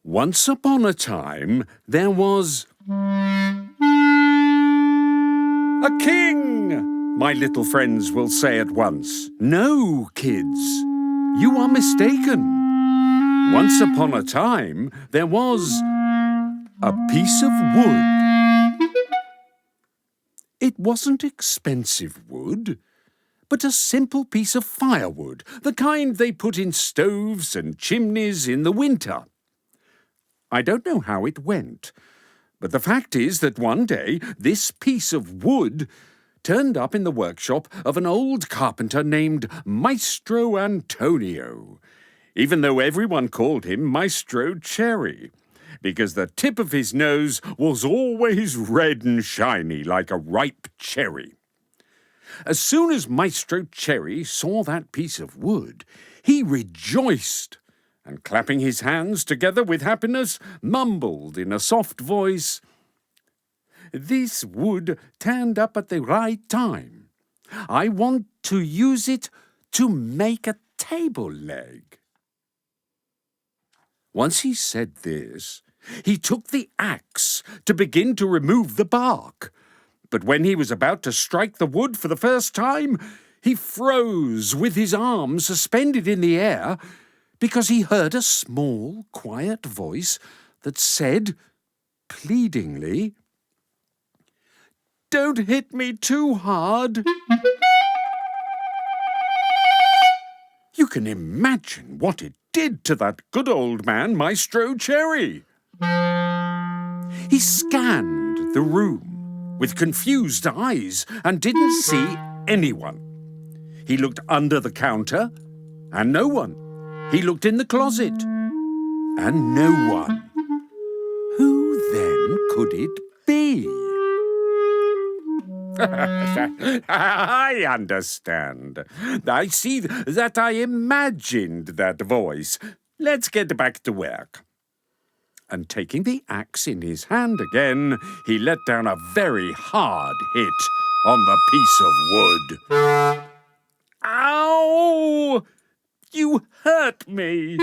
Once upon a time, there was a king, my little friends will say at once. No, kids, you are mistaken. Once upon a time, there was a piece of wood. It wasn't expensive wood, but a simple piece of firewood, the kind they put in stoves and chimneys in the winter. I don't know how it went, but the fact is that one day this piece of wood turned up in the workshop of an old carpenter named Maestro Antonio, even though everyone called him Maestro Cherry, because the tip of his nose was always red and shiny like a ripe cherry. As soon as Maestro Cherry saw that piece of wood, he rejoiced, and clapping his hands together with happiness, mumbled in a soft voice, "This wood turned up at the right time. I want to use it to make a table leg." Once he said this, he took the axe to begin to remove the bark. But when he was about to strike the wood for the first time, he froze with his arms suspended in the air because he heard a small, quiet voice that said, pleadingly, "Don't hit me too hard." You can imagine what it did to that good old man, Maestro Cherry. He scanned the room with confused eyes and didn't see anyone. He looked under the counter and no one. He looked in the closet and no one. Who then could it be? I understand. I see that I imagined that voice. Let's get back to work. And taking the axe in his hand again, he let down a very hard hit on the piece of wood. Ow! You hurt me!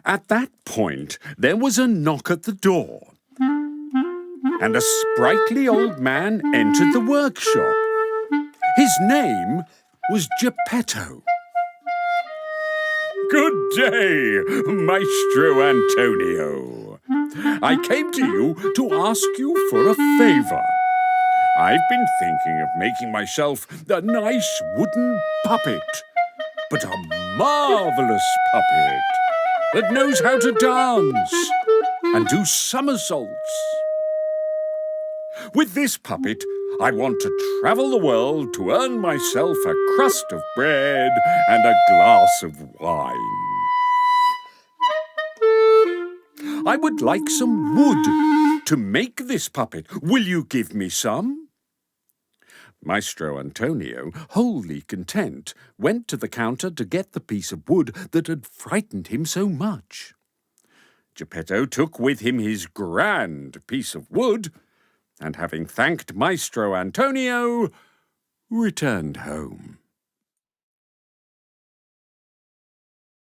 At that point, there was a knock at the door, and a sprightly old man entered the workshop. His name was Geppetto. "Good day, Maestro Antonio. I came to you to ask you for a favor. I've been thinking of making myself a nice wooden puppet, but a marvelous puppet that knows how to dance and do somersaults. With this puppet, I want to travel the world to earn myself a crust of bread and a glass of wine. I would like some wood to make this puppet. Will you give me some?" Maestro Antonio, wholly content, went to the counter to get the piece of wood that had frightened him so much. Geppetto took with him his grand piece of wood, and having thanked Maestro Antonio, returned home.